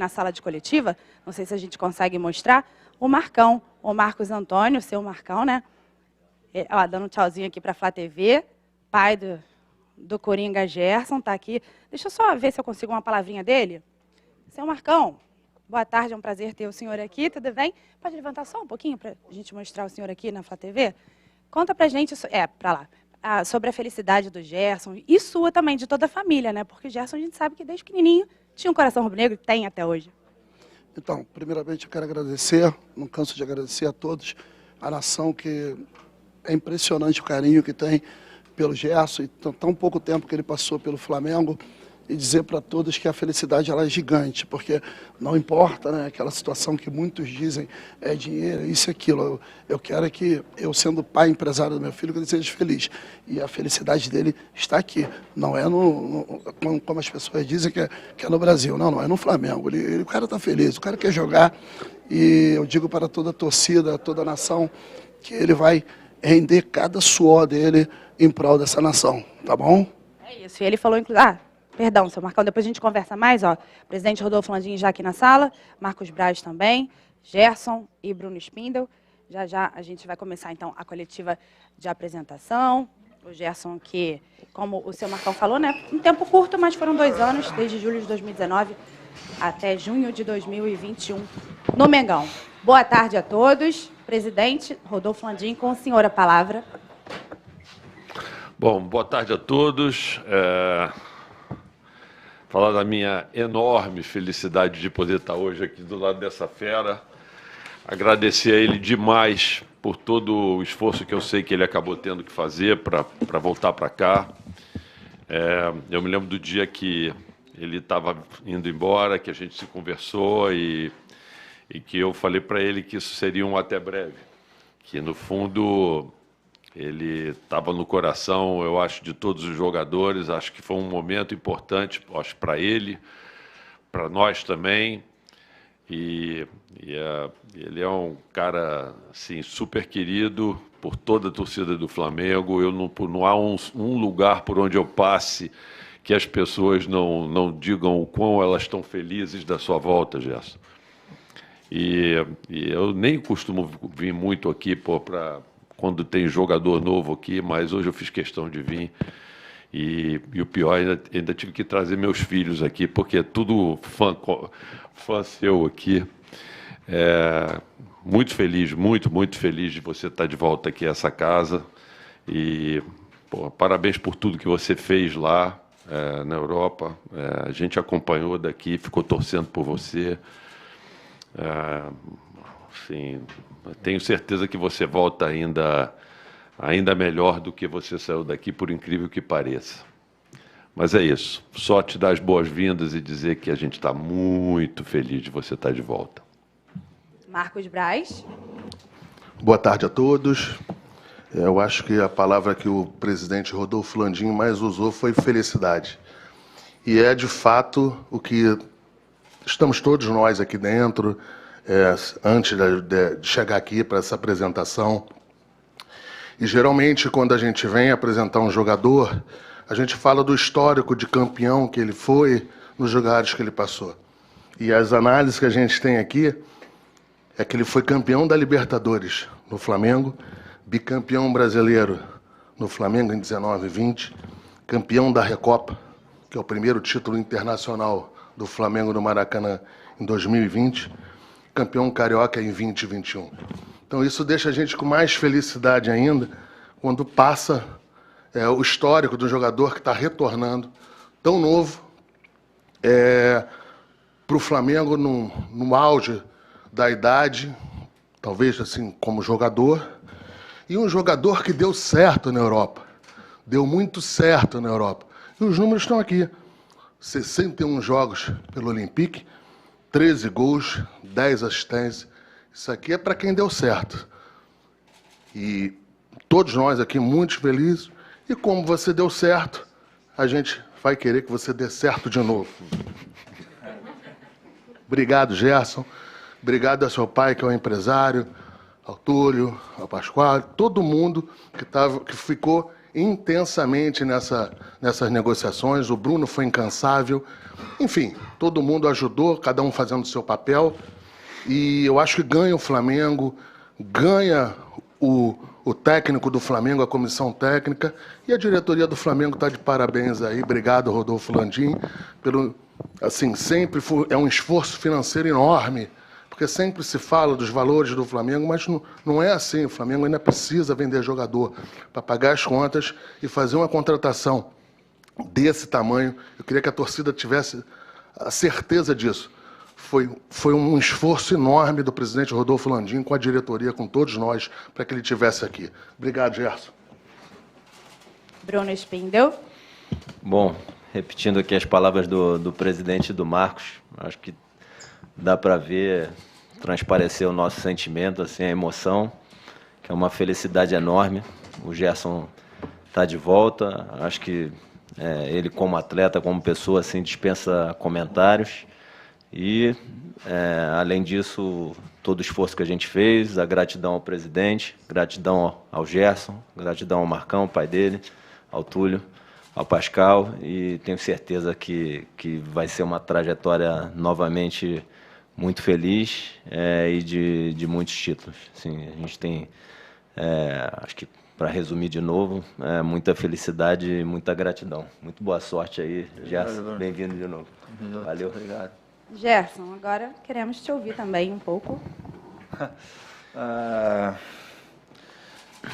na sala de coletiva, não sei se a gente consegue mostrar, o Marcão, o Marcos Antônio, seu Marcão, né? Ó, dando um tchauzinho aqui para a Flá TV, pai do Coringa Gerson, está aqui. Deixa eu só ver se eu consigo uma palavrinha dele. Seu Marcão, boa tarde, é um prazer ter o senhor aqui, tudo bem? Pode levantar só um pouquinho para a gente mostrar o senhor aqui na Flá TV? Conta para a gente, para lá, sobre a felicidade do Gerson, e sua também, de toda a família, né? Porque o Gerson, a gente sabe que desde pequenininho tinha um coração rubro-negro, tem até hoje. Então, primeiramente eu quero agradecer, não canso de agradecer a todos, a nação, que é impressionante o carinho que tem pelo Gerson, e tão pouco tempo que ele passou pelo Flamengo, e dizer para todos que a felicidade ela é gigante, porque não importa, né, aquela situação que muitos dizem é dinheiro, isso e aquilo. Eu quero é que eu, sendo pai empresário do meu filho, que ele seja feliz. E a felicidade dele está aqui. Não é como as pessoas dizem que é no Brasil. Não é no Flamengo. O cara está feliz, o cara quer jogar. E eu digo para toda a torcida, toda a nação, que ele vai render cada suor dele em prol dessa nação. Tá bom? É isso. E ele falou, inclusive... Perdão, seu Marcão, depois a gente conversa mais, ó. Presidente Rodolfo Landim já aqui na sala, Marcos Braz também, Gerson e Bruno Spindel. Já já a gente vai começar, então, a coletiva de apresentação. O Gerson, que, como o seu Marcão falou, né, um tempo curto, mas foram 2 anos, desde julho de 2019 até junho de 2021, no Mengão. Boa tarde a todos. Presidente Rodolfo Landim, com o senhor a palavra. Bom, boa tarde a todos. Falar da minha enorme felicidade de poder estar hoje aqui do lado dessa fera. Agradecer a ele demais por todo o esforço que eu sei que ele acabou tendo que fazer para voltar para cá. Eu me lembro do dia que ele estava indo embora, que a gente se conversou e que eu falei para ele que isso seria um até breve. Que, no fundo, ele estava no coração, eu acho, de todos os jogadores. Acho que foi um momento importante, acho, para ele, para nós também. E ele é um cara assim, super querido por toda a torcida do Flamengo. Não há um lugar por onde eu passe que as pessoas não digam o quão elas estão felizes da sua volta, Gerson. E eu nem costumo vir muito aqui para quando tem jogador novo aqui, mas hoje eu fiz questão de vir. E o pior, ainda tive que trazer meus filhos aqui, porque é tudo fã seu aqui. Muito feliz, muito feliz de você estar de volta aqui a essa casa. E parabéns por tudo que você fez lá na Europa. A gente acompanhou daqui, ficou torcendo por você. Assim, tenho certeza que você volta ainda melhor do que você saiu daqui, por incrível que pareça. Mas é isso. Só te dar as boas-vindas e dizer que a gente está muito feliz de você estar de volta. Marcos Braz. Boa tarde a todos. Eu acho que a palavra que o presidente Rodolfo Landim mais usou foi felicidade. E é, de fato, o que estamos todos nós aqui dentro, antes de chegar aqui para essa apresentação. E, geralmente, quando a gente vem apresentar um jogador, a gente fala do histórico de campeão que ele foi, nos lugares que ele passou. E as análises que a gente tem aqui é que ele foi campeão da Libertadores no Flamengo, bicampeão brasileiro no Flamengo em 19 e 20, campeão da Recopa, que é o primeiro título internacional do Flamengo no Maracanã em 2020, campeão carioca em 20 e 21. Então isso deixa a gente com mais felicidade ainda quando passa o histórico do jogador que está retornando tão novo para o Flamengo no auge da idade, talvez assim como jogador, e um jogador que deu certo na Europa, deu muito certo na Europa. E os números estão aqui: 61 jogos pelo Olympique, 13 gols, 10 assistências. Isso aqui é para quem deu certo. E todos nós aqui muito felizes. E como você deu certo, a gente vai querer que você dê certo de novo. Obrigado, Gerson. Obrigado ao seu pai, que é um empresário, ao Túlio, ao Pascoal, todo mundo que ficou intensamente nessas negociações, o Bruno foi incansável. Enfim, todo mundo ajudou, cada um fazendo o seu papel. E eu acho que ganha o Flamengo, ganha o técnico do Flamengo, a comissão técnica, e a diretoria do Flamengo está de parabéns aí. Obrigado, Rodolfo Landim, pelo, assim, sempre é um esforço financeiro enorme, porque sempre se fala dos valores do Flamengo, mas não é assim. O Flamengo ainda precisa vender jogador para pagar as contas e fazer uma contratação desse tamanho. Eu queria que a torcida tivesse a certeza disso. Foi um esforço enorme do presidente Rodolfo Landim com a diretoria, com todos nós, para que ele estivesse aqui. Obrigado, Gerson. Bruno Spindel. Bom, repetindo aqui as palavras do presidente e do Marcos, acho que dá para ver, transparecer o nosso sentimento, assim, a emoção, que é uma felicidade enorme. O Gerson está de volta, acho que ele como atleta, como pessoa, assim, dispensa comentários. E, além disso, todo o esforço que a gente fez, a gratidão ao presidente, gratidão ao Gerson, gratidão ao Marcão, pai dele, ao Túlio, ao Pascal, e tenho certeza que vai ser uma trajetória novamente muito feliz e de muitos títulos. Assim, a gente tem, acho que, para resumir de novo, muita felicidade e muita gratidão. Muito boa sorte aí, Gerson. Bem-vindo de novo. Valeu, obrigado. Gerson, agora queremos te ouvir também um pouco.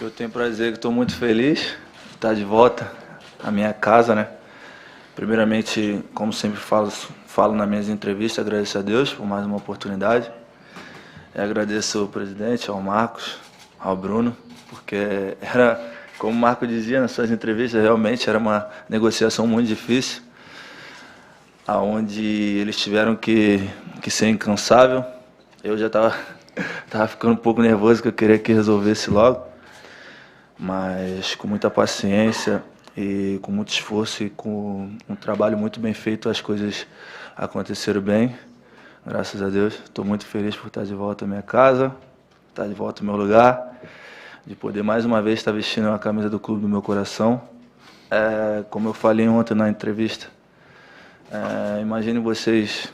Eu tenho para dizer que estou muito feliz de estar de volta à minha casa, né? Primeiramente, como sempre falo nas minhas entrevistas, agradeço a Deus por mais uma oportunidade. E agradeço ao presidente, ao Marcos, ao Bruno, porque era, como o Marco dizia nas suas entrevistas, realmente era uma negociação muito difícil, aonde eles tiveram que ser incansável. Eu já tava ficando um pouco nervoso, que eu queria que resolvesse logo, mas com muita paciência e com muito esforço e com um trabalho muito bem feito, as coisas aconteceram bem, graças a Deus. Estou muito feliz por estar de volta à minha casa, estar de volta ao meu lugar, de poder mais uma vez estar vestindo a camisa do clube do meu coração. Como eu falei ontem na entrevista, imagine vocês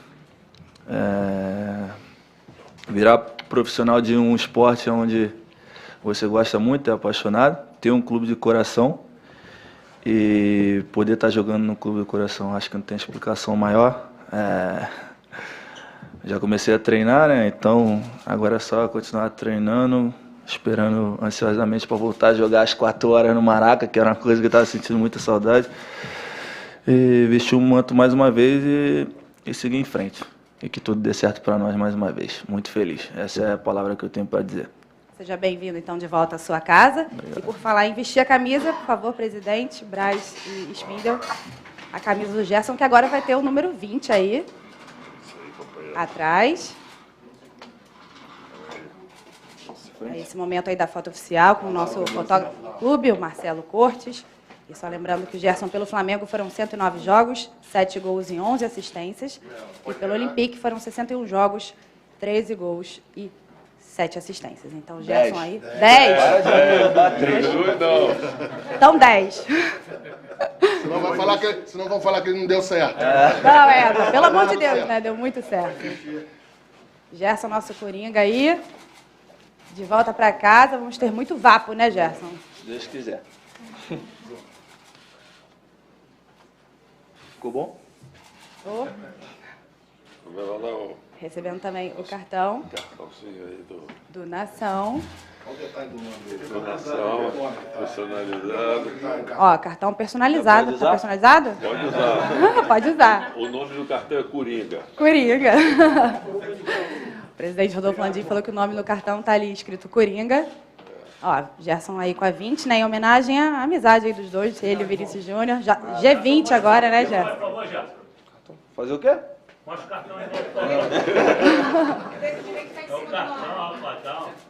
virar profissional de um esporte onde você gosta muito, é apaixonado, ter um clube de coração e poder estar jogando no clube do coração. Acho que não tem explicação maior. Já comecei a treinar, né? Então agora é só continuar treinando, esperando ansiosamente para voltar a jogar às 4 horas no Maraca, que era uma coisa que eu estava sentindo muita saudade. E vestir o manto mais uma vez e seguir em frente. E que tudo dê certo para nós mais uma vez. Muito feliz. Essa é a palavra que eu tenho para dizer. Seja bem-vindo, então, de volta à sua casa. Obrigado. E por falar em vestir a camisa, por favor, presidente, Braz e Spindel, a camisa do Gerson, que agora vai ter o número 20 aí, atrás. Esse momento aí da foto oficial com o nosso fotógrafo do clube, o Marcelo Cortes. E só lembrando que o Gerson pelo Flamengo foram 109 jogos, 7 gols e 11 assistências. E pelo Olympique foram 61 jogos, 13 gols e 7 assistências. Então, o Gerson aí... 10! Então, 10. Senão vão falar que não deu certo. Não, pelo amor de Deus, né? Deu muito certo. Gerson, nosso coringa aí, de volta para casa. Vamos ter muito vapo, né, Gerson? Se Deus quiser. Ficou bom? Oh. Recebendo também o cartão do Nação. Do Nação, personalizado. Ó, cartão personalizado. Tá personalizado? Pode usar. Pode usar. O nome do cartão é Coringa. Coringa. O presidente Rodolfo Landim falou que o nome no cartão tá ali escrito Coringa. Ó, Gerson aí com a 20, né? Em homenagem à amizade aí dos dois, ele e o Vinícius Júnior. G20 agora, né, Gerson? Fazer o quê? Mostra o cartão aí.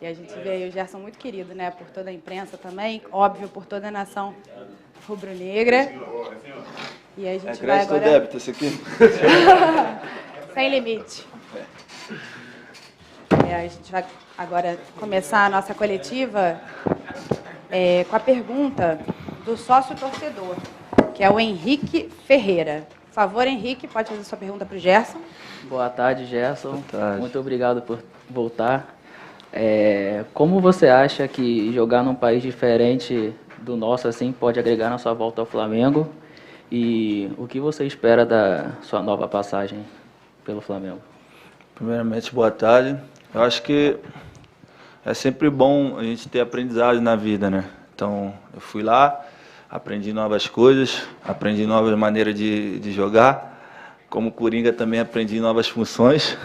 E a gente vê aí o Gerson muito querido, né? Por toda a imprensa também, óbvio, por toda a nação rubro-negra. E aí a gente vai agora... Crédito ou débito esse aqui? Sem limite. A gente vai agora começar a nossa coletiva com a pergunta do sócio-torcedor, que é o Henrique Ferreira. Por favor, Henrique, pode fazer sua pergunta para o Gerson. Boa tarde, Gerson. Boa tarde. Muito obrigado por voltar. Como você acha que jogar num país diferente do nosso assim pode agregar na sua volta ao Flamengo? E o que você espera da sua nova passagem pelo Flamengo? Primeiramente, boa tarde. Eu acho que é sempre bom a gente ter aprendizado na vida, né? Então, eu fui lá, aprendi novas coisas, aprendi novas maneiras de jogar. Como Coringa também aprendi novas funções.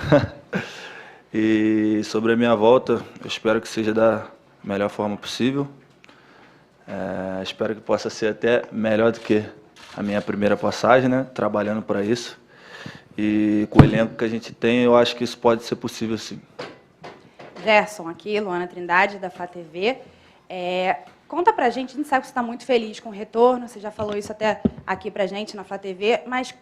E sobre a minha volta, eu espero que seja da melhor forma possível. Espero que possa ser até melhor do que a minha primeira passagem, né? Trabalhando para isso. E com o elenco que a gente tem, eu acho que isso pode ser possível, sim. Gerson, aqui, Luana Trindade, da Flá TV. Conta pra gente, a gente sabe que você está muito feliz com o retorno, você já falou isso até aqui pra gente na Flá TV, mas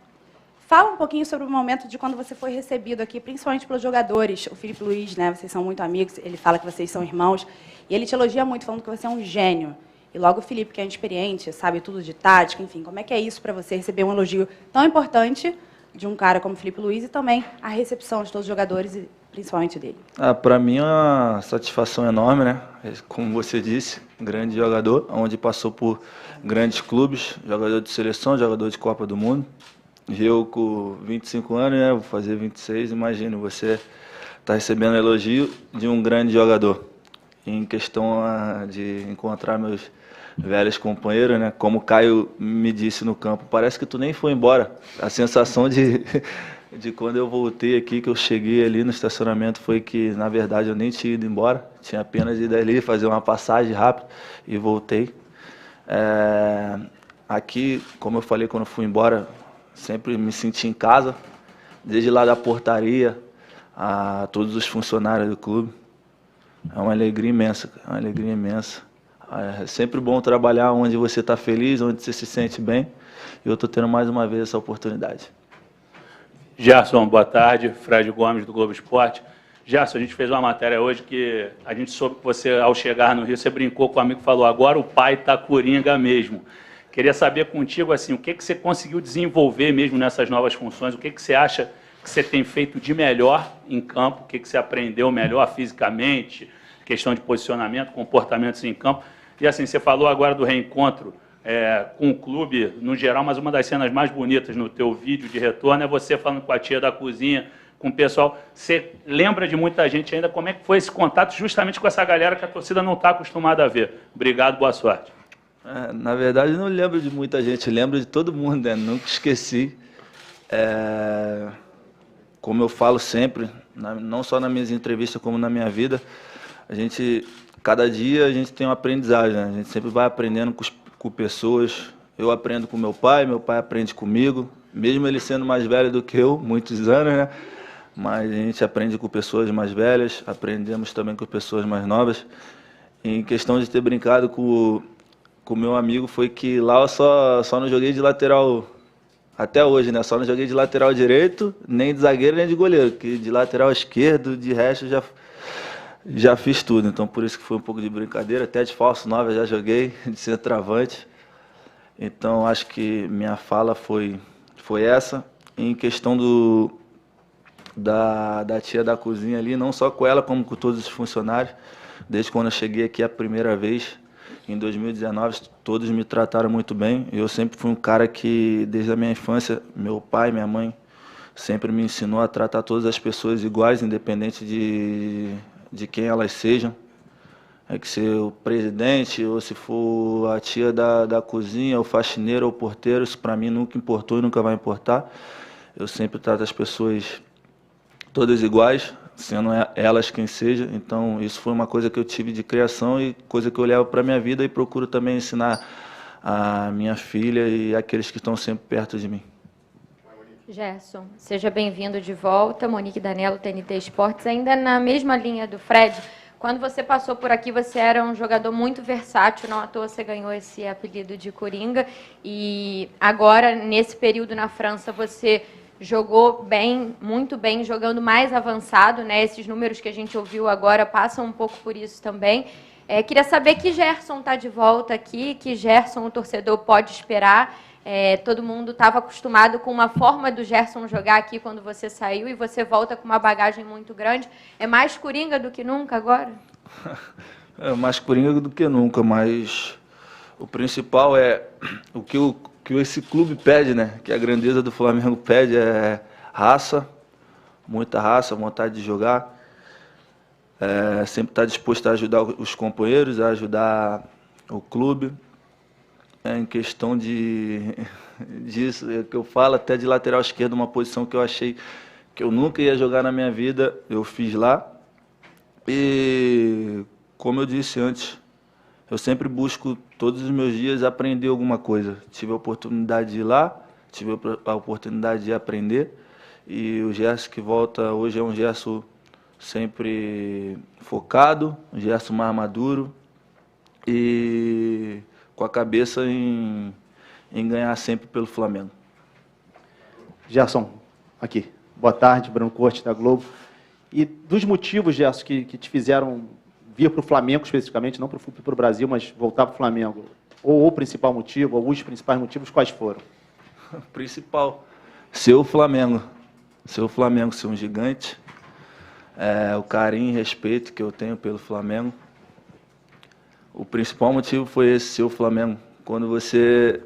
fala um pouquinho sobre o momento de quando você foi recebido aqui, principalmente pelos jogadores. O Filipe Luiz, né, vocês são muito amigos, ele fala que vocês são irmãos, e ele te elogia muito, falando que você é um gênio. E logo o Filipe, que é experiente, sabe tudo de tática, enfim, como é que é isso para você receber um elogio tão importante de um cara como o Filipe Luiz e também a recepção de todos os jogadores e principalmente dele? Para mim é uma satisfação enorme, né? Como você disse, grande jogador, onde passou por grandes clubes, jogador de seleção, jogador de Copa do Mundo. Eu com 25 anos, né? Vou fazer 26, imagino, você está recebendo elogio de um grande jogador. Em questão de encontrar meus velhos companheiros, né? Como o Caio me disse no campo, parece que tu nem foi embora. A sensação de quando eu voltei aqui, que eu cheguei ali no estacionamento, foi que, na verdade, eu nem tinha ido embora. Tinha apenas ido ali fazer uma passagem rápida e voltei. Aqui, como eu falei quando fui embora, sempre me senti em casa, desde lá da portaria a todos os funcionários do clube. É uma alegria imensa, é uma alegria imensa. É sempre bom trabalhar onde você está feliz, onde você se sente bem. E eu estou tendo mais uma vez essa oportunidade. Gerson, boa tarde. Fred Gomes, do Globo Esporte. Gerson, a gente fez uma matéria hoje que a gente soube que você, ao chegar no Rio, você brincou com o amigo e falou, agora o pai está coringa mesmo. Queria saber contigo, assim, o que você conseguiu desenvolver mesmo nessas novas funções, o que você acha que você tem feito de melhor em campo, o que você aprendeu melhor fisicamente, questão de posicionamento, comportamentos em campo. E assim, você falou agora do reencontro com o clube no geral, mas uma das cenas mais bonitas no teu vídeo de retorno é você falando com a tia da cozinha, com o pessoal. Você lembra de muita gente ainda? Como é que foi esse contato justamente com essa galera que a torcida não está acostumada a ver? Obrigado, boa sorte. Na verdade, eu não lembro de muita gente, lembro de todo mundo, né? Nunca esqueci. Como eu falo sempre, não só nas minhas entrevistas, como na minha vida, cada dia a gente tem uma aprendizagem, né? A gente sempre vai aprendendo com pessoas. Eu aprendo com meu pai aprende comigo, mesmo ele sendo mais velho do que eu, muitos anos, né? Mas a gente aprende com pessoas mais velhas, aprendemos também com pessoas mais novas. Em questão de ter brincado com o meu amigo, foi que lá eu só não joguei de lateral, até hoje, né? Só não joguei de lateral direito, nem de zagueiro, nem de goleiro, que de lateral esquerdo, de resto, já fiz tudo. Então, por isso que foi um pouco de brincadeira. Até de falso 9 eu já joguei, de centroavante. Então, acho que minha fala foi essa. Em questão da tia da cozinha ali, não só com ela, como com todos os funcionários. Desde quando eu cheguei aqui a primeira vez, em 2019, todos me trataram muito bem. Eu sempre fui um cara que, desde a minha infância, meu pai, minha mãe, sempre me ensinou a tratar todas as pessoas iguais, independente de quem elas sejam. Que ser o presidente, ou se for a tia da cozinha, o faxineiro ou o porteiro, isso para mim nunca importou e nunca vai importar. Eu sempre trato as pessoas todas iguais, sendo elas quem seja. Então, isso foi uma coisa que eu tive de criação e coisa que eu levo para a minha vida e procuro também ensinar a minha filha e aqueles que estão sempre perto de mim. Gerson, seja bem-vindo de volta. Monique Danello, TNT Esportes. Ainda na mesma linha do Fred, quando você passou por aqui, você era um jogador muito versátil, não à toa você ganhou esse apelido de Coringa. E agora, nesse período na França, você jogou bem, muito bem, jogando mais avançado, né? Esses números que a gente ouviu agora passam um pouco por isso também. Queria saber que Gerson está de volta aqui, que Gerson o torcedor pode esperar. Todo mundo estava acostumado com uma forma do Gerson jogar aqui quando você saiu e você volta com uma bagagem muito grande. É mais coringa do que nunca agora? É mais coringa do que nunca, mas o principal é o que esse clube pede, né? Que a grandeza do Flamengo pede é raça, muita raça, vontade de jogar. Sempre está disposto a ajudar os companheiros, a ajudar o clube. Em questão disso, que eu falo até de lateral esquerdo, uma posição que eu achei que eu nunca ia jogar na minha vida, eu fiz lá. E, como eu disse antes, eu sempre busco todos os meus dias aprender alguma coisa. Tive a oportunidade de ir lá, tive a oportunidade de aprender. E o Gerson que volta hoje é um Gerson sempre focado, um Gerson mais maduro e com a cabeça em ganhar sempre pelo Flamengo. Gerson, aqui. Boa tarde, Bruno Corte, da Globo. E dos motivos, Gerson, que te fizeram vir para o Flamengo especificamente, não para o Brasil, mas voltar para o Flamengo, ou o principal motivo, ou os principais motivos, quais foram? O principal, ser o Flamengo. Ser o Flamengo, ser um gigante. O carinho e respeito que eu tenho pelo Flamengo. O principal motivo foi esse, ser o Flamengo. Quando você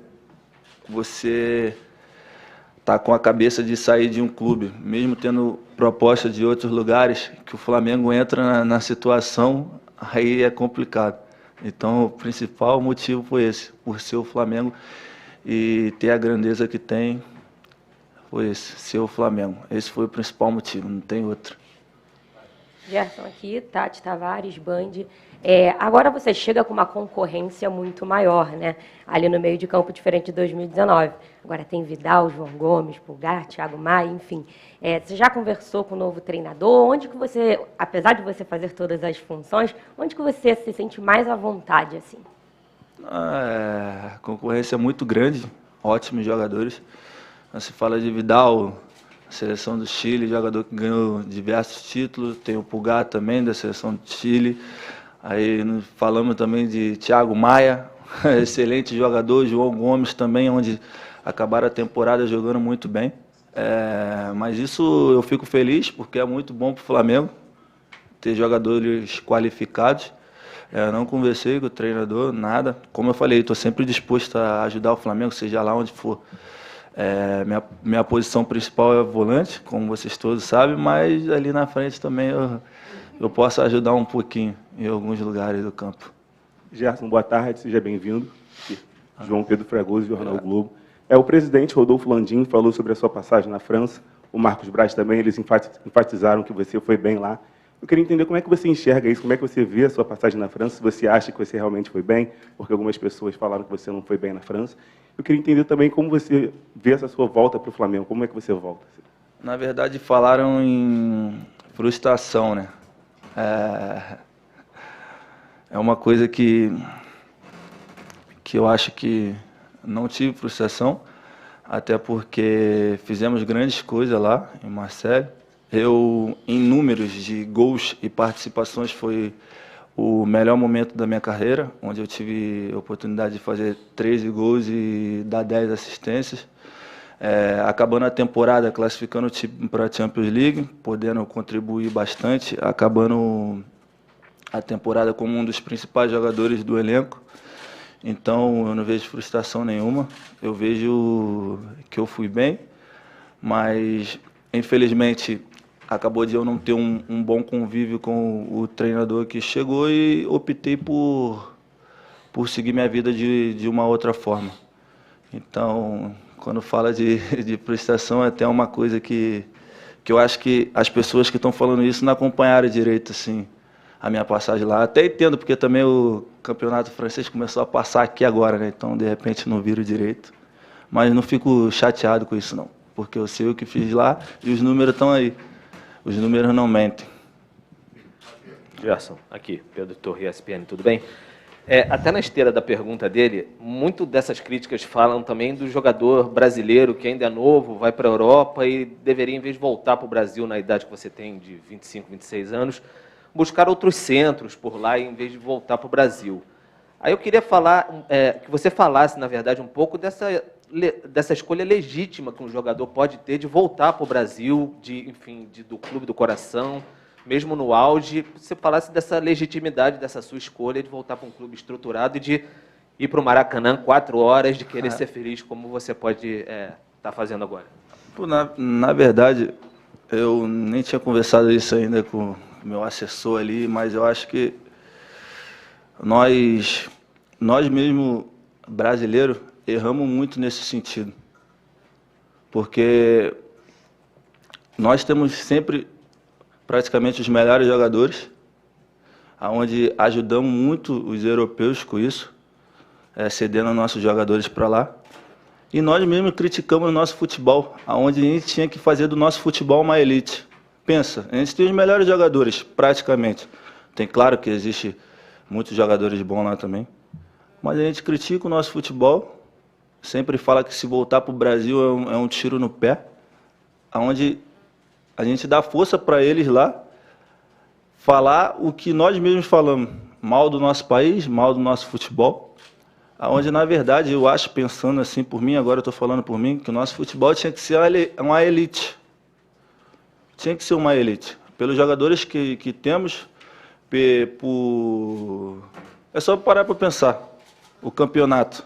está com a cabeça de sair de um clube, mesmo tendo proposta de outros lugares, que o Flamengo entra na situação, aí é complicado. Então, o principal motivo foi esse, por ser o Flamengo e ter a grandeza que tem, foi esse, ser o Flamengo. Esse foi o principal motivo, não tem outro. Gerson aqui, Tati Tavares, Band. Agora você chega com uma concorrência muito maior, né? Ali no meio de campo, diferente de 2019. Agora tem Vidal, João Gomes, Pulgar, Thiago Maia, enfim. Você já conversou com o novo treinador? Onde que você, apesar de você fazer todas as funções, onde que você se sente mais à vontade, assim? Concorrência muito grande, ótimos jogadores. Se fala de Vidal, seleção do Chile, jogador que ganhou diversos títulos. Tem o Pulgar também, da seleção do Chile. Aí falamos também de Thiago Maia, excelente jogador. João Gomes também, onde acabaram a temporada jogando muito bem. Mas isso eu fico feliz, porque é muito bom para o Flamengo ter jogadores qualificados. Não conversei com o treinador, nada. Como eu falei, estou sempre disposto a ajudar o Flamengo, seja lá onde for. Minha posição principal é volante, como vocês todos sabem, mas ali na frente também eu posso ajudar um pouquinho em alguns lugares do campo. Gerson, boa tarde, seja bem-vindo. João Pedro Fragoso, Jornal Globo. O presidente Rodolfo Landim falou sobre a sua passagem na França, o Marcos Braz também, eles enfatizaram que você foi bem lá. Eu queria entender como é que você enxerga isso, como é que você vê a sua passagem na França, se você acha que você realmente foi bem, porque algumas pessoas falaram que você não foi bem na França. Eu queria entender também como você vê essa sua volta para o Flamengo, como é que você volta? Na verdade, falaram em frustração, né? É uma coisa que eu acho que não tive frustração, até porque fizemos grandes coisas lá em Marseille. Em números de gols e participações, foi o melhor momento da minha carreira, onde eu tive a oportunidade de fazer 13 gols e dar 10 assistências. Acabando a temporada, classificando o time para a Champions League, podendo contribuir bastante, acabando a temporada como um dos principais jogadores do elenco. Então, eu não vejo frustração nenhuma, eu vejo que eu fui bem, mas, infelizmente, acabou de eu não ter um bom convívio com o treinador que chegou e optei por seguir minha vida de uma outra forma. Então, quando fala de frustração, é até uma coisa que eu acho que as pessoas que estão falando isso não acompanharam direito, assim, a minha passagem lá. Até entendo, porque também o campeonato francês começou a passar aqui agora, né? Então, de repente, não viro direito. Mas não fico chateado com isso, não. Porque eu sei o que fiz lá e os números estão aí. Os números não mentem. Gerson, aqui, Pedro Torre, ESPN, tudo bem? Até na esteira da pergunta dele, muito dessas críticas falam também do jogador brasileiro que ainda é novo, vai para a Europa e deveria, em vez de voltar para o Brasil na idade que você tem, de 25, 26 anos, buscar outros centros por lá em vez de voltar para o Brasil. Aí eu queria falar, que você falasse, na verdade, um pouco dessa escolha legítima que um jogador pode ter de voltar para o Brasil, do clube do coração, mesmo no auge. Você falasse dessa legitimidade dessa sua escolha de voltar para um clube estruturado e de ir para o Maracanã 4 horas, de querer ser feliz, como você pode estar fazendo agora. Na verdade, eu nem tinha conversado isso ainda com o meu assessor ali, mas eu acho que nós mesmo, brasileiros, erramos muito nesse sentido. Porque nós temos sempre praticamente os melhores jogadores, onde ajudamos muito os europeus com isso, cedendo nossos jogadores para lá. E nós mesmos criticamos o nosso futebol, onde a gente tinha que fazer do nosso futebol uma elite. Pensa, a gente tem os melhores jogadores, praticamente. Tem claro que existe muitos jogadores bons lá também. Mas a gente critica o nosso futebol, sempre fala que se voltar para o Brasil é um tiro no pé, onde a gente dá força para eles lá, falar o que nós mesmos falamos, mal do nosso país, mal do nosso futebol, onde, na verdade, eu acho, pensando assim por mim, agora eu estou falando por mim, que o nosso futebol tinha que ser uma elite. Tinha que ser uma elite. Pelos jogadores que temos, é só parar para pensar. O campeonato.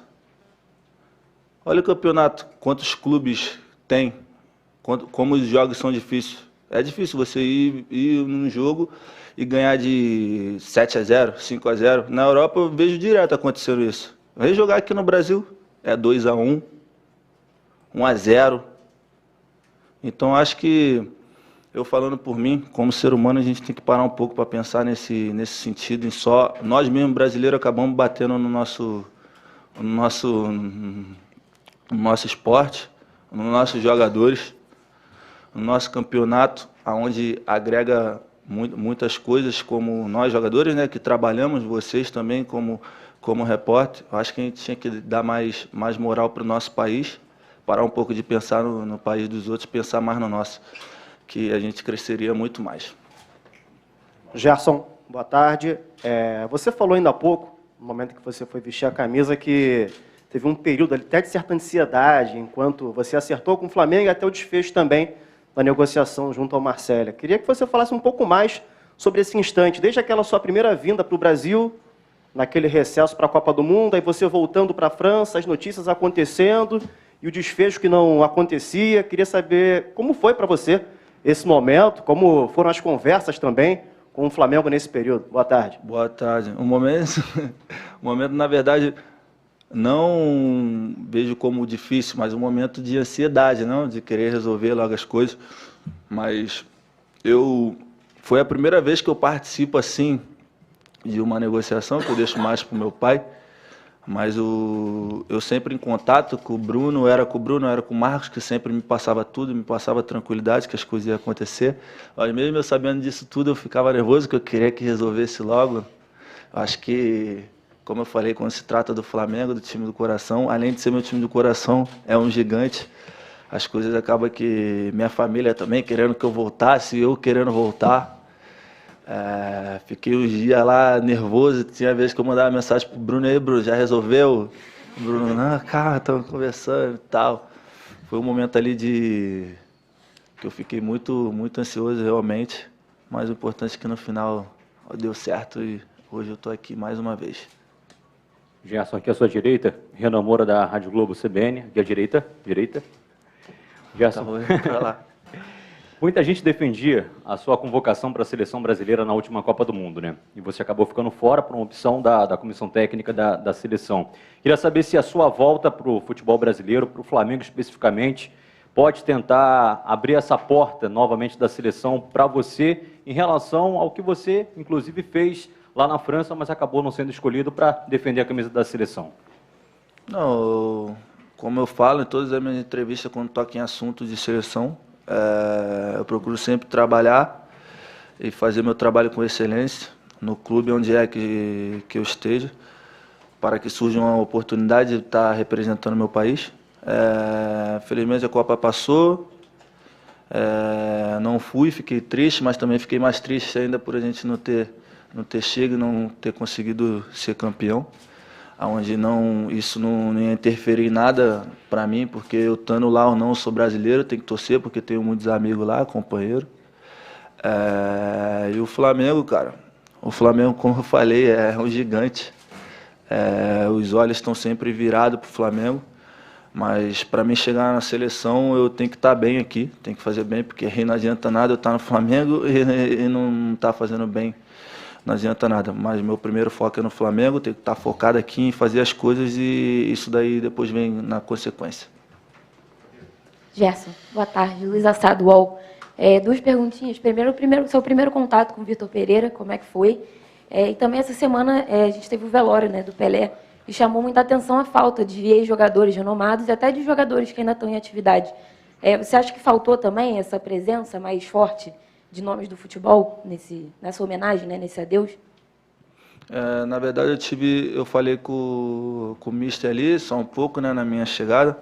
Olha o campeonato, quantos clubes tem, como os jogos são difíceis. É difícil você ir num jogo e ganhar de 7-0, 5-0. Na Europa eu vejo direto acontecendo isso. Vem jogar aqui no Brasil, é 2-1, 1-0. Então acho que, eu falando por mim, como ser humano, a gente tem que parar um pouco para pensar nesse sentido. Nós mesmos brasileiros acabamos batendo no nosso esporte, nos nossos jogadores, no nosso campeonato, onde agrega muitas coisas, como nós jogadores, né, que trabalhamos, vocês também como repórter. Eu acho que a gente tinha que dar mais moral para o nosso país, parar um pouco de pensar no país dos outros, pensar mais no nosso, que a gente cresceria muito mais. Gerson, boa tarde. Você falou ainda há pouco, no momento que você foi vestir a camisa, que teve um período até de certa ansiedade, enquanto você acertou com o Flamengo e até o desfecho também da negociação junto ao Marselha. Queria que você falasse um pouco mais sobre esse instante, desde aquela sua primeira vinda para o Brasil, naquele recesso para a Copa do Mundo, aí você voltando para a França, as notícias acontecendo e o desfecho que não acontecia. Queria saber como foi para você esse momento, como foram as conversas também com o Flamengo nesse período. Boa tarde. Boa tarde. O momento, na verdade, não vejo como difícil, mas um momento de ansiedade, não, de querer resolver logo as coisas. Mas foi a primeira vez que eu participo assim de uma negociação, que eu deixo mais para o meu pai. Mas eu sempre em contato com o Bruno, era com o Marcos, que sempre me passava tudo, me passava tranquilidade que as coisas iam acontecer. Mas mesmo eu sabendo disso tudo, eu ficava nervoso, que eu queria que resolvesse logo. Eu acho que, como eu falei, quando se trata do Flamengo, do time do coração, além de ser meu time do coração, é um gigante. As coisas acabam que minha família também querendo que eu voltasse, eu querendo voltar. Fiquei uns dias lá nervoso, tinha vezes que eu mandava mensagem pro Bruno, aí Bruno, já resolveu? O Bruno, não, cara, estamos conversando e tal. Foi um momento ali que eu fiquei muito ansioso realmente, mas o importante é que no final deu certo e hoje eu estou aqui mais uma vez. Gerson, aqui à sua direita, Renan Moura da Rádio Globo CBN, aqui à direita. Gerson, Tá lá. Muita gente defendia a sua convocação para a seleção brasileira na última Copa do Mundo, né? E você acabou ficando fora por uma opção da comissão técnica da seleção. Queria saber se a sua volta para o futebol brasileiro, para o Flamengo especificamente, pode tentar abrir essa porta novamente da seleção para você em relação ao que você, inclusive, fez lá na França, mas acabou não sendo escolhido para defender a camisa da seleção. Não, como eu falo em todas as minhas entrevistas quando toco em assuntos de seleção, eu procuro sempre trabalhar e fazer meu trabalho com excelência no clube onde é que eu esteja, para que surja uma oportunidade de estar representando meu país. Felizmente a Copa passou, Não fui, fiquei triste, mas também fiquei mais triste ainda por a gente não ter chego e não ter conseguido ser campeão. Onde isso não ia interferir em nada para mim, porque eu estando lá ou não, eu sou brasileiro, tenho que torcer, porque tenho muitos amigos lá, companheiro. E o Flamengo, cara, o Flamengo, como eu falei, é um gigante. Os olhos estão sempre virados para o Flamengo, mas para mim chegar na seleção eu tenho que estar bem aqui, tenho que fazer bem, porque aí não adianta nada eu estar no Flamengo e não estar fazendo bem. Não adianta nada, mas meu primeiro foco é no Flamengo, tenho que estar focado aqui em fazer as coisas e isso daí depois vem na consequência. Gerson, boa tarde. Luiz Assado, UOL. 2 perguntinhas. Primeiro, seu primeiro contato com o Vitor Pereira, como é que foi? E também essa semana a gente teve o velório, né, do Pelé e chamou muita atenção a falta de ex-jogadores renomados e até de jogadores que ainda estão em atividade. Você acha que faltou também essa presença mais forte de nomes do futebol nessa homenagem, né, nesse adeus? Na verdade, eu falei com o mister ali, só um pouco, né, na minha chegada.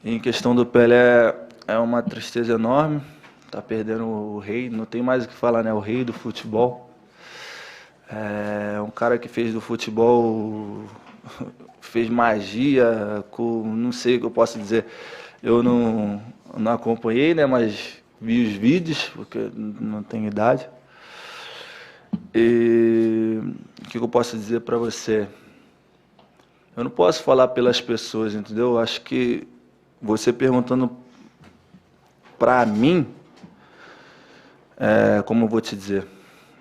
Em questão do Pelé, é uma tristeza enorme. Tá perdendo o rei, não tem mais o que falar, né, o rei do futebol. É um cara que fez do futebol, fez magia, não sei o que eu posso dizer. Eu não acompanhei, né, mas vi os vídeos, porque não tenho idade. E o que eu posso dizer para você? Eu não posso falar pelas pessoas, entendeu? Eu acho que você perguntando para mim, como eu vou te dizer?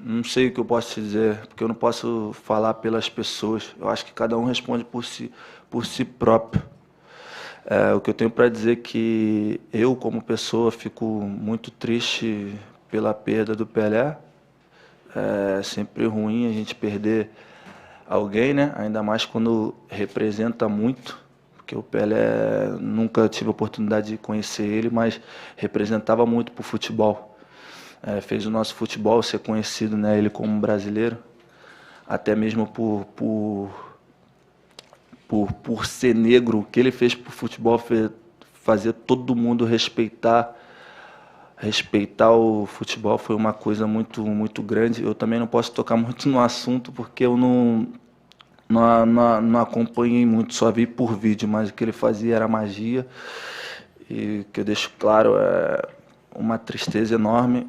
Não sei o que eu posso te dizer, porque eu não posso falar pelas pessoas. Eu acho que cada um responde por si próprio. O que eu tenho para dizer é que eu, como pessoa, fico muito triste pela perda do Pelé. É sempre ruim a gente perder alguém, né? Ainda mais quando representa muito, porque o Pelé, nunca tive a oportunidade de conhecer ele, mas representava muito para o futebol. Fez o nosso futebol ser conhecido, né? Ele como brasileiro, até mesmo por ser negro. O que ele fez para o futebol fazer todo mundo respeitar o futebol foi uma coisa muito, muito grande. Eu também não posso tocar muito no assunto porque eu não acompanhei muito, só vi por vídeo, mas o que ele fazia era magia. E o que eu deixo claro é uma tristeza enorme.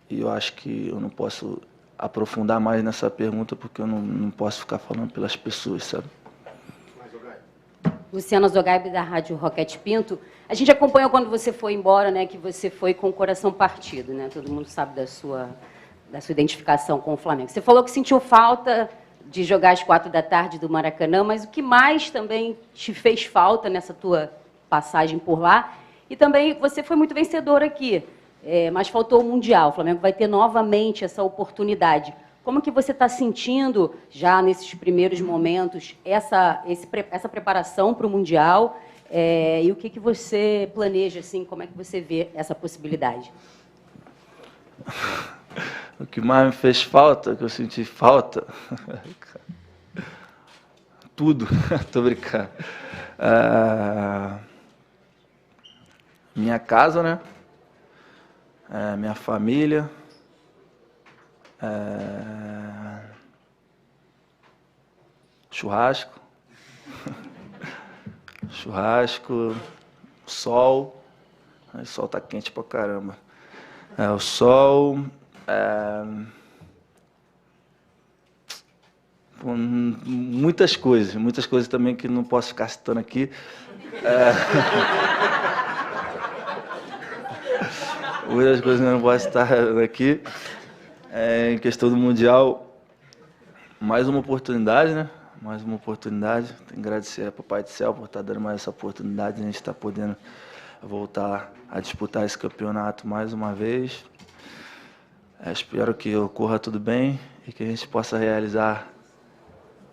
E eu acho que eu não posso aprofundar mais nessa pergunta porque eu não posso ficar falando pelas pessoas, sabe? Luciana Zogaib, da Rádio Roquete Pinto. A gente acompanhou quando você foi embora, né, que você foi com o coração partido, né? Todo mundo sabe da sua identificação com o Flamengo. Você falou que sentiu falta de jogar às 4h do Maracanã, mas o que mais também te fez falta nessa tua passagem por lá? E também você foi muito vencedor aqui, mas faltou o Mundial. O Flamengo vai ter novamente essa oportunidade. Como que você está sentindo, já nesses primeiros momentos, essa preparação para o Mundial? E o que você planeja, assim, como é que você vê essa possibilidade? O que mais me fez falta, que eu senti falta... Tudo, tô brincando. Minha casa, né? Minha família... Churrasco, sol, o sol tá quente pra caramba. O sol, muitas coisas também que não posso ficar citando aqui. Muitas coisas que eu não posso citar aqui. Em questão do Mundial, mais uma oportunidade, né? Mais uma oportunidade. Tenho que agradecer ao Papai do Céu por estar dando mais essa oportunidade. A gente está podendo voltar a disputar esse campeonato mais uma vez. Espero que ocorra tudo bem e que a gente possa realizar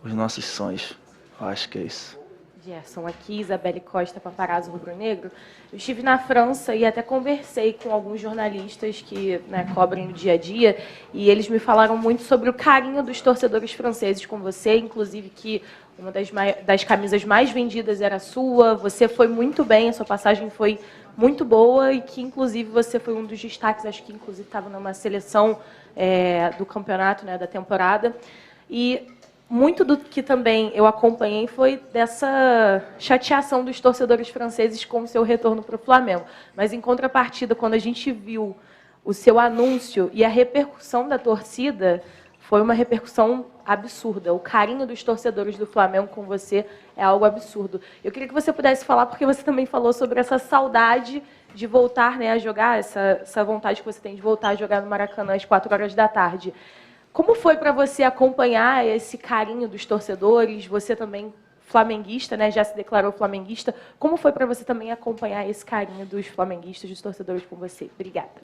os nossos sonhos. Eu acho que é isso. Gerson, aqui, Isabelle Costa, Paparazzo Rubro-Negro. Eu estive na França e até conversei com alguns jornalistas que, né, cobrem o dia a dia, e eles me falaram muito sobre o carinho dos torcedores franceses com você, inclusive que uma das camisas mais vendidas era a sua. Você foi muito bem, a sua passagem foi muito boa e que, inclusive, você foi um dos destaques, acho que, inclusive, estava numa seleção do campeonato, né, da temporada. E muito do que também eu acompanhei foi dessa chateação dos torcedores franceses com o seu retorno para o Flamengo. Mas, em contrapartida, quando a gente viu o seu anúncio e a repercussão da torcida, foi uma repercussão absurda. O carinho dos torcedores do Flamengo com você é algo absurdo. Eu queria que você pudesse falar, porque você também falou sobre essa saudade de voltar, né, a jogar, essa vontade que você tem de voltar a jogar no Maracanã às 4 horas da tarde. Como foi para você acompanhar esse carinho dos torcedores? Você também flamenguista, né, já se declarou flamenguista. Como foi para você também acompanhar esse carinho dos flamenguistas, dos torcedores com você? Obrigada.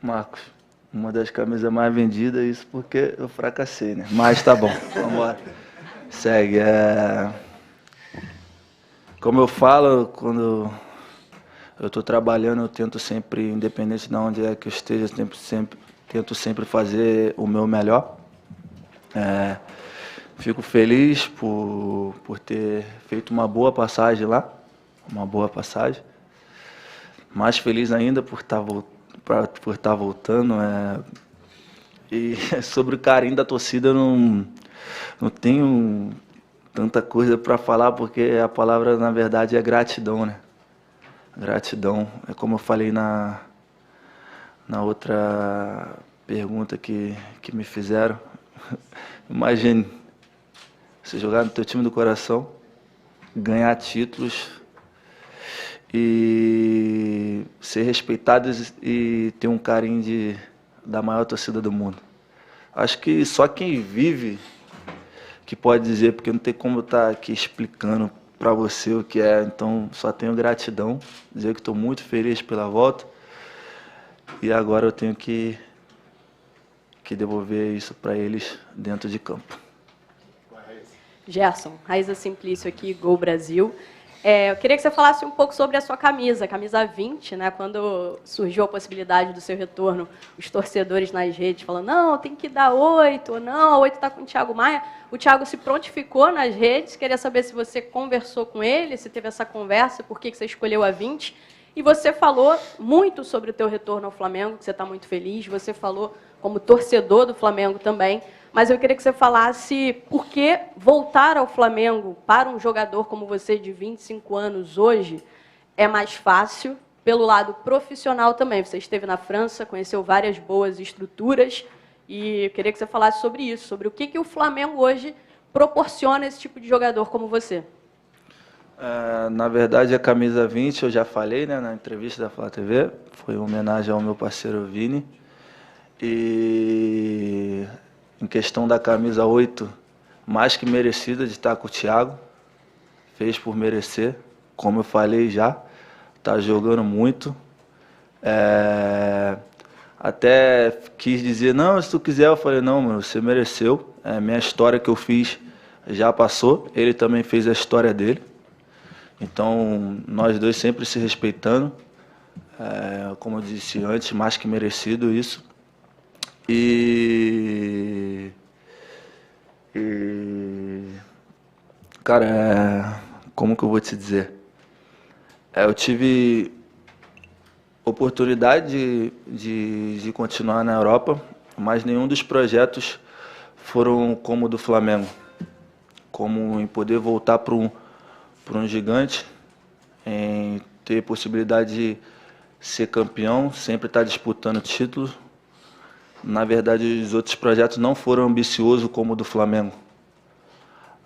Marcos, uma das camisas mais vendidas, isso porque eu fracassei, né? Mas tá bom, vamos embora. Segue. Como eu falo, quando eu estou trabalhando, eu tento sempre, independente de onde é que eu esteja, tento sempre fazer o meu melhor. Fico feliz por ter feito uma boa passagem lá, Mais feliz ainda por estar voltando. E sobre o carinho da torcida, eu não tenho tanta coisa para falar, porque a palavra, na verdade, é gratidão, né? Gratidão. É como eu falei na outra pergunta que me fizeram. Imagine você jogar no teu time do coração, ganhar títulos e ser respeitado e ter um carinho da maior torcida do mundo. Acho que só quem vive que pode dizer, porque não tem como eu estar aqui explicando para você o que é. Então, só tenho gratidão, dizer que estou muito feliz pela volta e agora eu tenho que devolver isso para eles dentro de campo. Gerson, Raíza Simplício aqui, Gol Brasil. Eu queria que você falasse um pouco sobre a sua camisa, camisa 20, né? Quando surgiu a possibilidade do seu retorno, os torcedores nas redes falando, não, tem que dar 8, ou não, a 8 está com o Thiago Maia. O Thiago se prontificou nas redes, queria saber se você conversou com ele, se teve essa conversa, por que você escolheu a 20. E você falou muito sobre o teu retorno ao Flamengo, que você está muito feliz, você falou como torcedor do Flamengo também. Mas eu queria que você falasse por que voltar ao Flamengo para um jogador como você, de 25 anos hoje, é mais fácil, pelo lado profissional também. Você esteve na França, conheceu várias boas estruturas, e eu queria que você falasse sobre isso, sobre o que o Flamengo hoje proporciona a esse tipo de jogador como você. Na verdade, a camisa 20, eu já falei, né, na entrevista da Flá TV, foi uma homenagem ao meu parceiro Vini. E em questão da camisa 8, mais que merecida de estar com o Thiago, fez por merecer, como eu falei já, está jogando muito. Até quis dizer, não, se tu quiser, eu falei, não, mano, você mereceu, minha história que eu fiz já passou, ele também fez a história dele, então nós dois sempre se respeitando, como eu disse antes, mais que merecido isso. Cara, como que eu vou te dizer? Eu tive oportunidade de continuar na Europa, mas nenhum dos projetos foram como o do Flamengo. Como em poder voltar para um gigante, em ter possibilidade de ser campeão, sempre estar disputando títulos. Na verdade, os outros projetos não foram ambiciosos como o do Flamengo,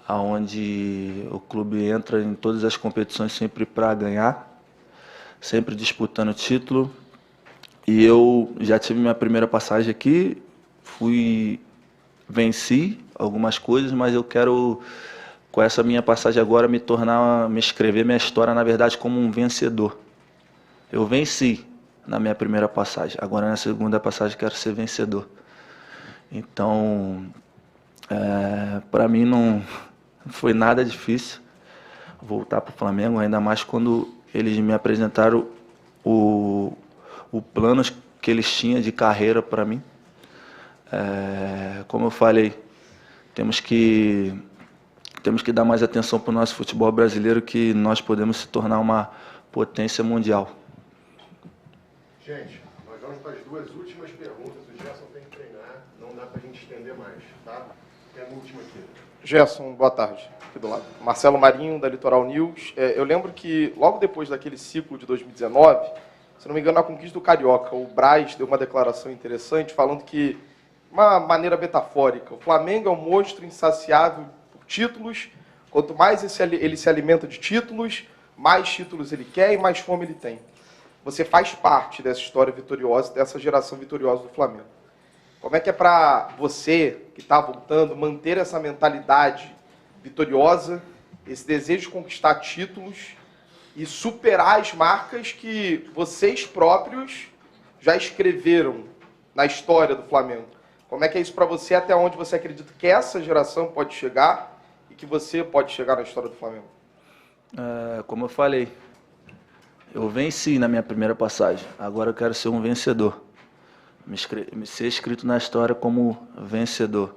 onde o clube entra em todas as competições sempre para ganhar, sempre disputando título. E eu já tive minha primeira passagem aqui, venci algumas coisas, mas eu quero, com essa minha passagem agora, me escrever minha história, na verdade, como um vencedor. Eu venci na minha primeira passagem. Agora, na segunda passagem, quero ser vencedor. Então, para mim, não foi nada difícil voltar para o Flamengo, ainda mais quando eles me apresentaram o plano que eles tinham de carreira para mim. Como eu falei, temos que dar mais atenção para o nosso futebol brasileiro, que nós podemos se tornar uma potência mundial. Gente, nós vamos para as duas últimas perguntas. O Gerson tem que treinar, não dá para a gente estender mais, tá? Tem a última aqui. Gerson, boa tarde. Aqui do lado. Marcelo Marinho, da Litoral News. Eu lembro que, logo depois daquele ciclo de 2019, se não me engano, na conquista do Carioca, o Braz deu uma declaração interessante falando que, de uma maneira metafórica, o Flamengo é um monstro insaciável por títulos. Quanto mais ele se alimenta de títulos, mais títulos ele quer e mais fome ele tem. Você faz parte dessa história vitoriosa, dessa geração vitoriosa do Flamengo. Como é que é para você, que está voltando, manter essa mentalidade vitoriosa, esse desejo de conquistar títulos e superar as marcas que vocês próprios já escreveram na história do Flamengo? Como é que é isso para você? Até onde você acredita que essa geração pode chegar e que você pode chegar na história do Flamengo? Como eu falei, eu venci na minha primeira passagem. Agora eu quero ser um vencedor. Me ser escrito na história como vencedor.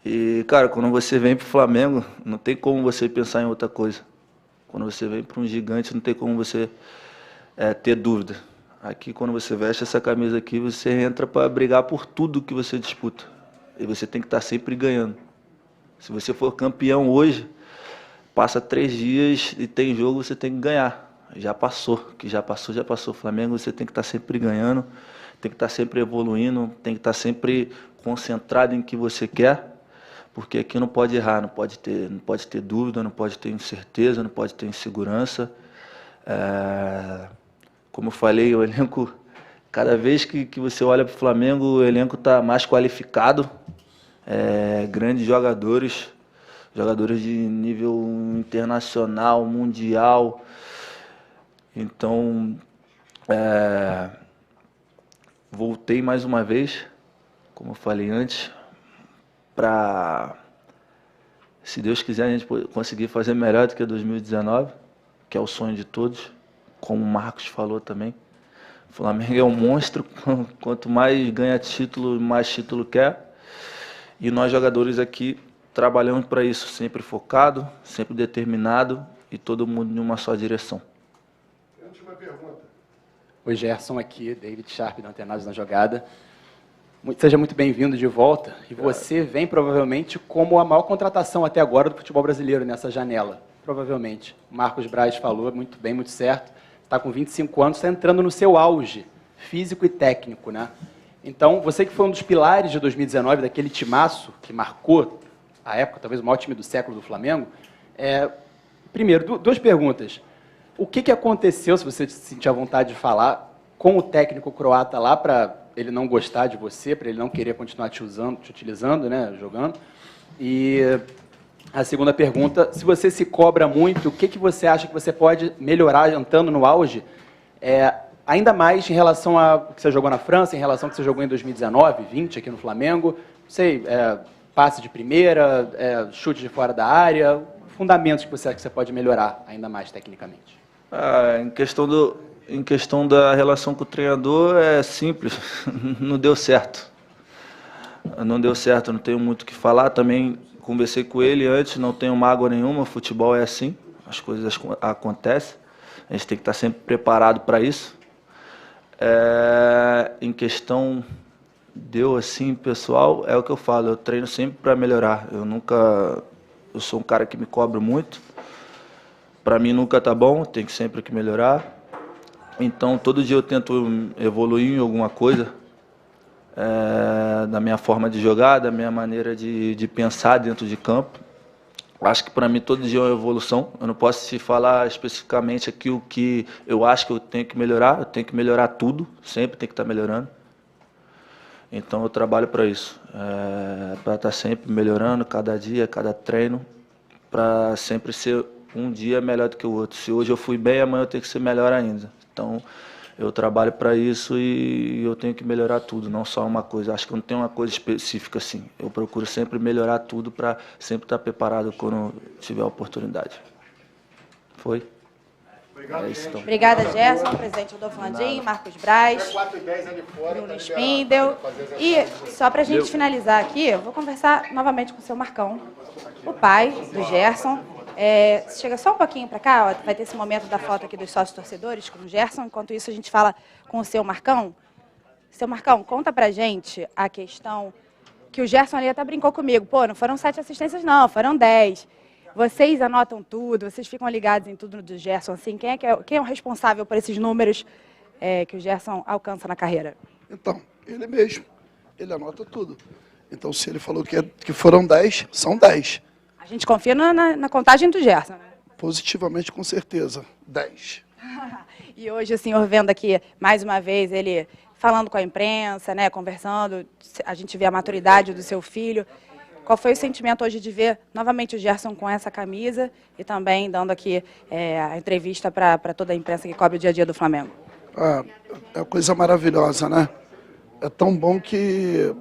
E, cara, quando você vem pro Flamengo, não tem como você pensar em outra coisa. Quando você vem para um gigante, não tem como você ter dúvida. Aqui, quando você veste essa camisa aqui, você entra para brigar por tudo que você disputa. E você tem que estar sempre ganhando. Se você for campeão hoje, passa 3 dias e tem jogo, você tem que ganhar. Já passou. Que já passou, já passou. Flamengo, você tem que estar sempre ganhando, tem que estar sempre evoluindo, tem que estar sempre concentrado em que você quer. Porque aqui não pode errar, não pode ter dúvida, não pode ter incerteza, não pode ter insegurança. Como eu falei, o elenco, cada vez que você olha para o Flamengo, o elenco está mais qualificado. Grandes jogadores de nível internacional, mundial. Então, voltei mais uma vez, como eu falei antes, para, se Deus quiser, a gente conseguir fazer melhor do que 2019, que é o sonho de todos, como o Marcos falou também. O Flamengo é um monstro, quanto mais ganha título, mais título quer. E nós jogadores aqui trabalhamos para isso, sempre focado, sempre determinado e todo mundo em uma só direção. Última pergunta. Oi, Gerson aqui, David Sharp, da Antenados na Jogada. Seja muito bem-vindo de volta. E você vem provavelmente como a maior contratação até agora do futebol brasileiro nessa janela. Provavelmente. O Marcos Braz falou muito bem, muito certo. Está com 25 anos, está entrando no seu auge físico e técnico, né? Então, você que foi um dos pilares de 2019, daquele timaço que marcou a época, talvez o maior time do século do Flamengo, primeiro, 2 perguntas. O que aconteceu, se você se sentir à vontade de falar, com o técnico croata lá para ele não gostar de você, para ele não querer continuar te utilizando, né, jogando? E a segunda pergunta, se você se cobra muito, o que você acha que você pode melhorar entrando no auge, ainda mais em relação ao que você jogou na França, em relação ao que você jogou em 2019, 20 aqui no Flamengo, não sei, passe de primeira, chute de fora da área, fundamentos que você acha que você pode melhorar ainda mais tecnicamente? Em questão da relação com o treinador, é simples, não deu certo. Não deu certo, não tenho muito o que falar. Também conversei com ele antes, não tenho mágoa nenhuma, futebol é assim, as coisas acontecem, a gente tem que estar sempre preparado para isso. Em questão assim, pessoal, é o que eu falo, eu treino sempre para melhorar. Eu sou um cara que me cobro muito, para mim nunca tá bom, tem que sempre que melhorar. Então, todo dia eu tento evoluir em alguma coisa, da minha forma de jogar, da minha maneira de pensar dentro de campo. Acho que para mim todo dia é uma evolução. Eu não posso te falar especificamente aqui o que eu acho que eu tenho que melhorar. Eu tenho que melhorar tudo, sempre tem que estar melhorando. Então, eu trabalho para isso, para estar sempre melhorando, cada dia, cada treino, para sempre ser um dia melhor do que o outro. Se hoje eu fui bem, amanhã eu tenho que ser melhor ainda. Então, eu trabalho para isso e eu tenho que melhorar tudo, não só uma coisa. Acho que não tem uma coisa específica assim. Eu procuro sempre melhorar tudo para sempre estar preparado quando tiver a oportunidade. Foi? Então. Obrigada, Gerson, presidente Rodolfo Landim, Marcos Braz, Bruno Spindel. E só para a gente finalizar aqui, eu vou conversar novamente com o seu Marcão, o pai do Gerson. Chega só um pouquinho para cá, ó, vai ter esse momento da foto aqui dos sócios torcedores com o Gerson. Enquanto isso, a gente fala com o seu Marcão. Seu Marcão, conta pra gente a questão que o Gerson ali até brincou comigo. Pô, não foram 7 assistências, não, foram 10. Vocês anotam tudo, vocês ficam ligados em tudo do Gerson. Assim, quem é o responsável por esses números que o Gerson alcança na carreira? Então, ele mesmo. Ele anota tudo. Então, se ele falou que foram 10, são 10. A gente confia na contagem do Gerson, né? Positivamente, com certeza. 10. E hoje o senhor vendo aqui, mais uma vez, ele falando com a imprensa, né, conversando, a gente vê a maturidade do seu filho. Qual foi o sentimento hoje de ver novamente o Gerson com essa camisa e também dando aqui a entrevista para toda a imprensa que cobre o dia a dia do Flamengo? É uma coisa maravilhosa, né? É tão bom que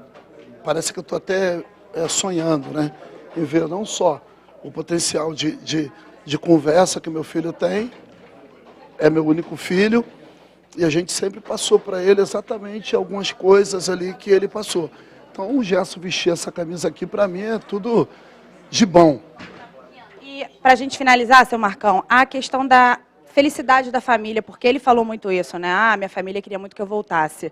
parece que eu estou até sonhando, né? Em ver não só o potencial de conversa que meu filho tem, é meu único filho, e a gente sempre passou para ele exatamente algumas coisas ali que ele passou. Então, o Gerson vestir essa camisa aqui, para mim, é tudo de bom. E, para a gente finalizar, seu Marcão, a questão da felicidade da família, porque ele falou muito isso, né? Minha família queria muito que eu voltasse.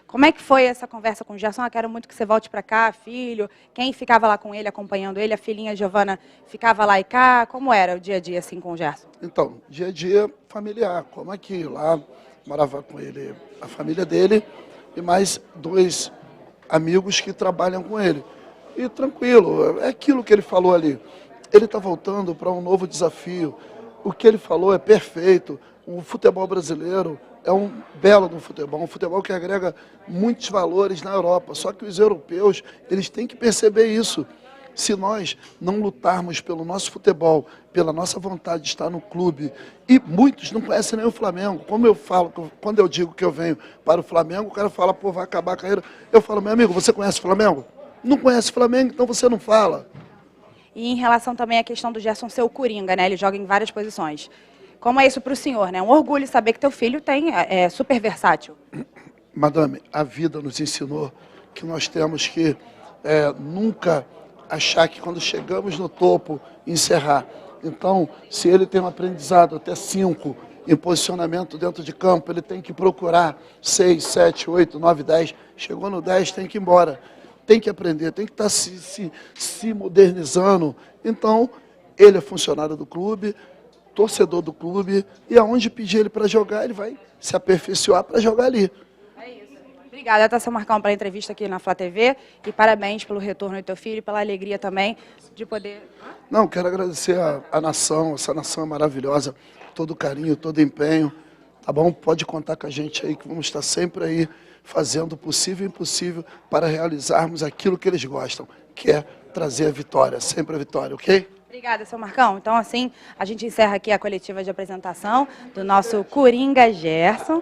Como é que foi essa conversa com o Gerson? Quero muito que você volte para cá, filho. Quem ficava lá com ele, acompanhando ele? A filhinha Giovana ficava lá e cá? Como era o dia a dia assim com o Gerson? Então, dia a dia familiar, como aqui. Lá morava com ele a família dele e mais 2 amigos que trabalham com ele. E tranquilo, é aquilo que ele falou ali. Ele está voltando para um novo desafio. O que ele falou é perfeito. O futebol brasileiro é um belo do futebol, um futebol que agrega muitos valores na Europa. Só que os europeus, eles têm que perceber isso. Se nós não lutarmos pelo nosso futebol, pela nossa vontade de estar no clube, e muitos não conhecem nem o Flamengo, como eu falo, quando eu digo que eu venho para o Flamengo, o cara fala, pô, vai acabar a carreira. Eu falo, meu amigo, você conhece o Flamengo? Não conhece o Flamengo, então você não fala. E em relação também à questão do Gerson ser o Coringa, né? Ele joga em várias posições. Como é isso para o senhor, né? Um orgulho saber que teu filho é super versátil. Madame, a vida nos ensinou que nós temos que nunca achar que quando chegamos no topo, encerrar. Então, se ele tem um aprendizado até 5 em posicionamento dentro de campo, ele tem que procurar 6, 7, 8, 9, 10. Chegou no 10, tem que ir embora. Tem que aprender, tem que estar se modernizando. Então, ele é funcionário do clube, torcedor do clube, e aonde pedir ele para jogar, ele vai se aperfeiçoar para jogar ali. Obrigada, tá, seu Marcão, pela entrevista aqui na Flá TV e parabéns pelo retorno do teu filho e pela alegria também de poder... Não, quero agradecer a nação, essa nação é maravilhosa, todo o carinho, todo o empenho, tá bom? Pode contar com a gente aí, que vamos estar sempre aí fazendo o possível e impossível para realizarmos aquilo que eles gostam, que é trazer a vitória, sempre a vitória, ok? Obrigada, seu Marcão. Então, assim, a gente encerra aqui a coletiva de apresentação do nosso Coringa Gerson.